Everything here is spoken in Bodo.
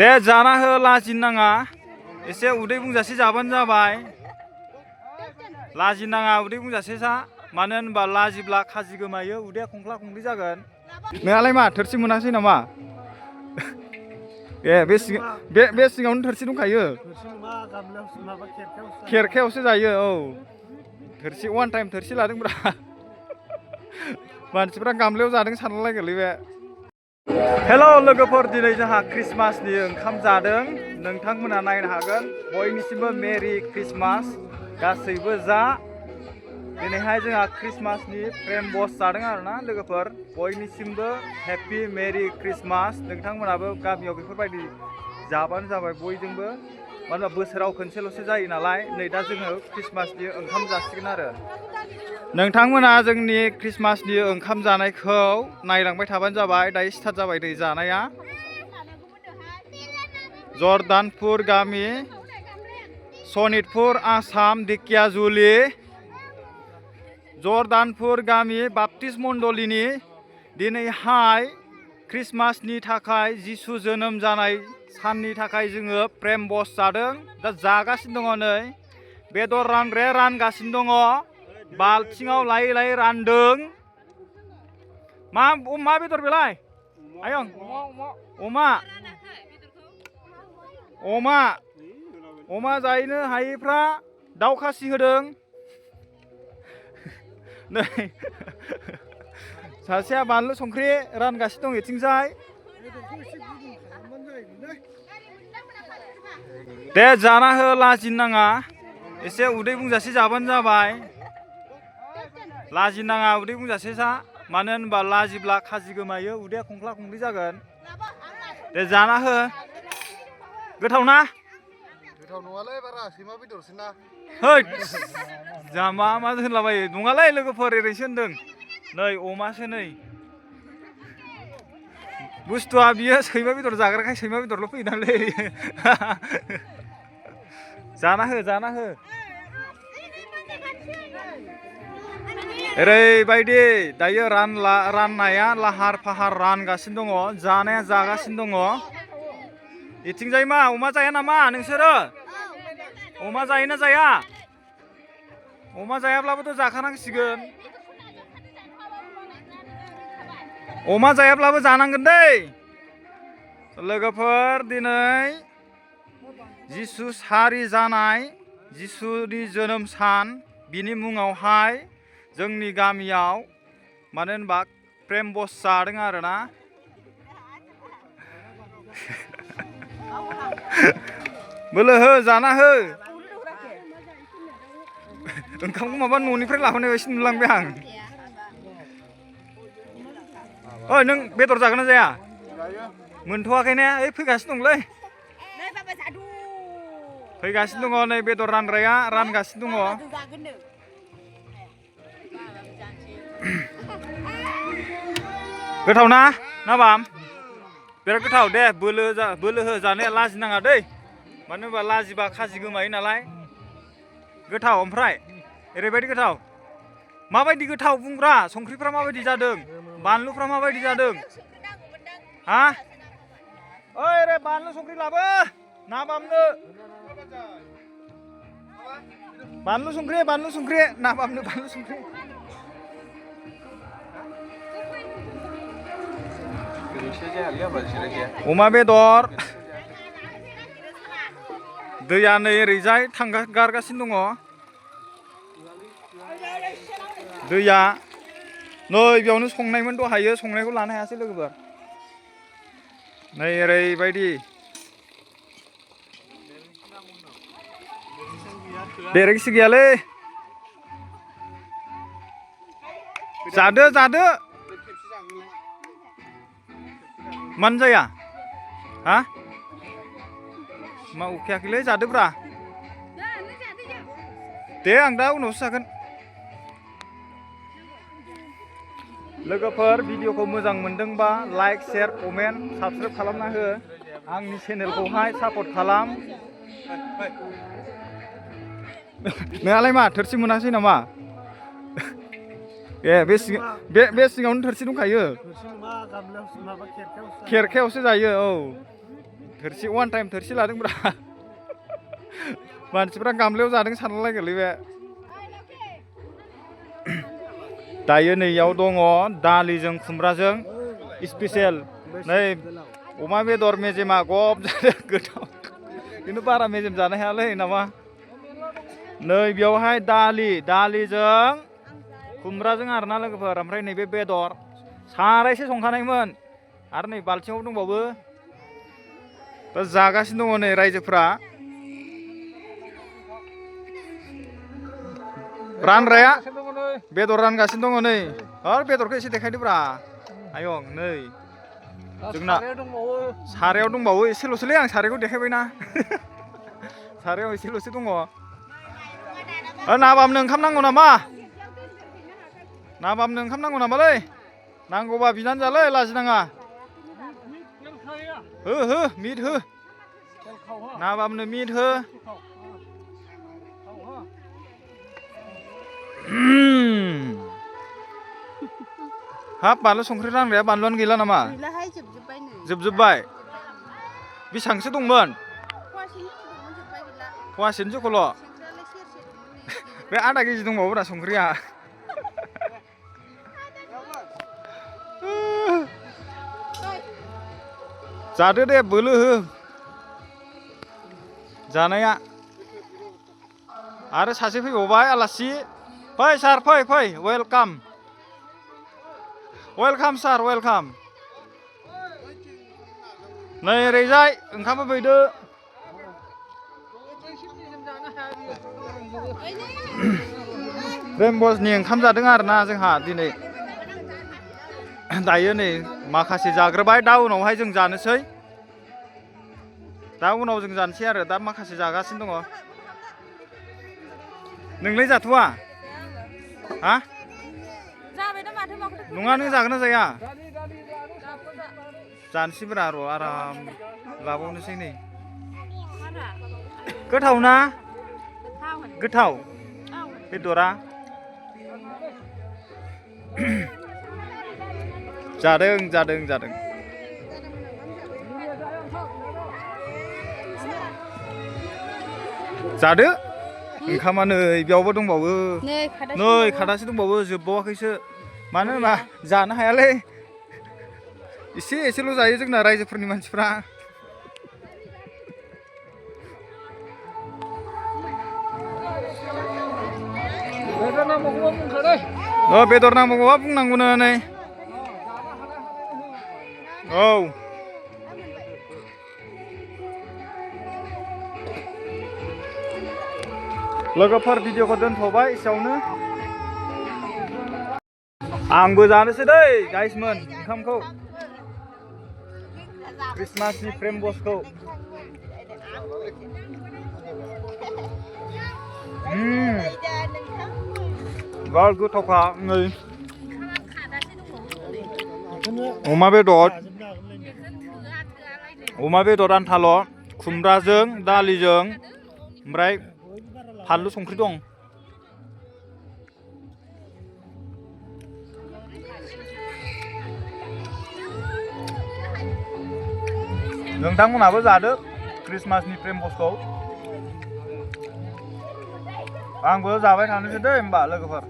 दे जाना हो लाजिनाङा एसे उदै बुंजासे जाबानो जाबाय लाजिनाङा उदै बुंजासे जा मानो होनबा लाजिब्ला खाजि गोमायो उदैया खंख्ला खंख्लि जागोन नोंहालाय मा थोरसि मोनासै नामा बे सिङावनो थोरसि दंखायो खेरखायावसो जायो औ थोरसि वान टाइम थोरसि लादोंब्रा मानसिफ्रा गामलायाव जादों सानलायगोनलै बे हेल' लोगोफोर दिनै जोंहा क्रिसमासनि ओंखाम जादों नोंथांमोना नायनो हागोन बयनिसिमबो मेरि क्रिसमास गासैबो जा दिनैहाय जोंहा क्रिसमासनि प्रेम बस जादों आरोना लोगोफोर बयनिसिमबो हेपि मेरि क्रिसमास नोंथांमोनाबो गामियाव बेफोरबायदि जाबानो जाबाय बयजोंबो मानो होनबा बोसोराव खनसेल'सो जायो नालाय नै दा जोङो क्रिसमासनि ओंखाम जासिगोन आरो नोंथांमोना जोंनि क्रिसमासनि ओंखाम जानायखौ नायलांबाय थाबानो जाबाय दायो स्टार्ट जाबाय दै जानाया जर्दानपुर गामि सनितपुर आसाम दिकियाजुलि जर्दानपुर गामि बाप्टिस्ट मण्डलिनि दिनैहाय क्रिसमासनि थाखाय जिसु जोनोम जानाय साननि थाखाय जोङो प्रेम बस जादों दा जागासिनो दङ नै बेदर रानग्राया रानगासिनो दङ बाल्थिङाव लायै लायै रानदों मा बेदर बेलाय आयं अमा जायनो हायैफ्रा दाउ खासि होदों नै सासेया बानलु संख्रि रानगासिनो दं इथिंजाय दे जाना हो लाजिनाङा एसे उदै बुंजासे जाबानो जाबाय लाजिनाङा उदै बुंजासे जा मानो होनबा लाजिब्ला खाजि गोमायो उदैया खंख्ला खंख्लि जागोन दे जाना हो गोथाव ना गोथाव नङालै बारा सैमा बेदरसो ना हैद जामा मा होनलाबायो नङालै लोगोफोर ओरैसो होनदों नै अमासो नै बुस्थुआ बियो सैमा बेदर जाग्राखाय सैमा बेदरल' फैदांलै जाना हो ओरैबायदि दायो राननाया लाहार फाहार रानगासिनो दङ जानाया जागासिनो दङ इथिंजाय मा अमा जाया नामा नोंसोरो अमा जायोना जाया अमा जायाब्लाबोथ' जाखानांसिगोन अमा जायाब्लाबो जानांगोन दै लोगोफोर दिनै जिसु सारि जानाय जिसुनि जोनोम सान बिनि मुङावहाय जोंनि गामियाव मानो होनबा प्रेम बस जादों आरोना बोलो हो जाना हो ओंखामखौ माबा न'निफ्राय लाबोनाय बायदि नुलांबाय आं ओइ नों बेदर जागोन ना जाया मोनथ'वाखै ने ओइ फैगासिनो दंलै फैगासिनो दङ नै बेदर रानग्राया रानगासिनो दङ गोथाव ना बाम बिराद गोथाव दे बोलो हो जानाया लाजिनाङा दै मानो होनबा लाजिबा खाजि गोमायो नालाय गोथाव ओमफ्राय ओरैबायदि गोथाव माबायदि गोथाव बुंग्रा संख्रिफ्रा माबायदि जादों बानलुफ्रा माबायदि जादों हा ओइ रे बानलु संख्रि लाबो ना बामनो बानलु संख्रि ना बामनो बानलु संख्रि अमा बेदर दैया नै ओरैजाय गारगासिनो दङ दैया नै बेयावनो संनायमोन दहायो संनायखौ लानो हायासै लोगोफोर नै ओरैबायदि बेरेगसि गैयालै जादो मानो जाया हा मा उखैयाखैलै जादोब्रा दे आं दा उनावसो जागोन लोगोफोर भिडिअखौ मोजां मोनदोंबा लाइक शेयार कमेन्ट साबसक्राइब खालामना हो आंनि चेनेलखौहाय सापर्ट खालाम नोंहालाय मा थोरसि मोनासै नामा बे सिङावनो थोरसि दंखायो खेरखायावसो जायो औ थोरसि वान टाइम थोरसि लादोंब्रा मानसिफ्रा गामलायाव जादों सानलायगोनलै बे दायो नैयाव दङ दालिजों खुमब्राजों स्पेसियेल नै अमा बेदर मेजेमा गब जादों गोथाव खिन्थु बारा मेजेम जानो हायालै नामा नै बेयावहाय दालिजों खुमब्राजों आरोना लोगोफोर ओमफ्राय नैबे बेदर सारायसे संखानायमोन आरो नै बाल्थिङाव दंबावो दा जागासिनो दङ नै रायजोफ्रा रानग्राया बेदर रानगासिनो दङ नै आरो बेदरखौ एसे देखायदोब्रा आयं नै जोंना सारायाव दंबावो एसेल'सोलै आं सारायखौ देखायबायना सारायाव एसेल'सो दङ ना बामनो ओंखाम नांगौ नामा ना बामनो ओंखाम नांगौ नामालै नांगौबा बिनानै जालै लाजिनाङा हो मिट हो ना बामनो मिट हो हाब बानलु संख्रि रानग्राया बानलुआनो गैला नामा जोबजोब्बाय बेसेबांसो दंमोन फवासेनि जखल' बे आधा केजि दंबावोब्रा संख्रिया जादो दे बोलो हो जानाया आरो सासे फैबावबाय आलासि फै सार फै वेलकाम सार वेलकाम नै ओरैजाय ओंखामबो फैदो रेमबसनि ओंखाम जादों आरोना जोंहा दिनै दायो नै माखासे जाग्रोबाय दा उनावहाय जों जानोसै आरो दा माखासे जागासिनो दङ नोंलाय जाथ'वा हा नङा नों जागोन ना जाया जानोसैब्रा र' आराम लाबावनोसै नै गोथाव ना गोथाव बेदरा जादों जादो ओंखामा नै बेयावबो दंबावो नै खादासे दंबावो जोबबावाखैसो मानो होनबा जानो हायालै एसेल' जायो जोंना रायजोफोरनि मानसिफ्रा बेदर नांबावगौबा बुंनांगौनो नै औ लोगोफोर भिडिअखौ दोनथ'बाय एसेयावनो आंबो जानोसै दै गाइसमोन ओंखामखौ क्रिसमासनि फ्रेमबसखौ बिराद गोथावखा नै अमा बेदर आन्थाल' खुमब्राजों दालिजों ओमफ्राय फानलु संख्रि दं नोंथांमोनहाबो जादो क्रिसमासनि फ्रेमबसखौ आंबो जाबाय थानोसै दे होमबा लोगोफोर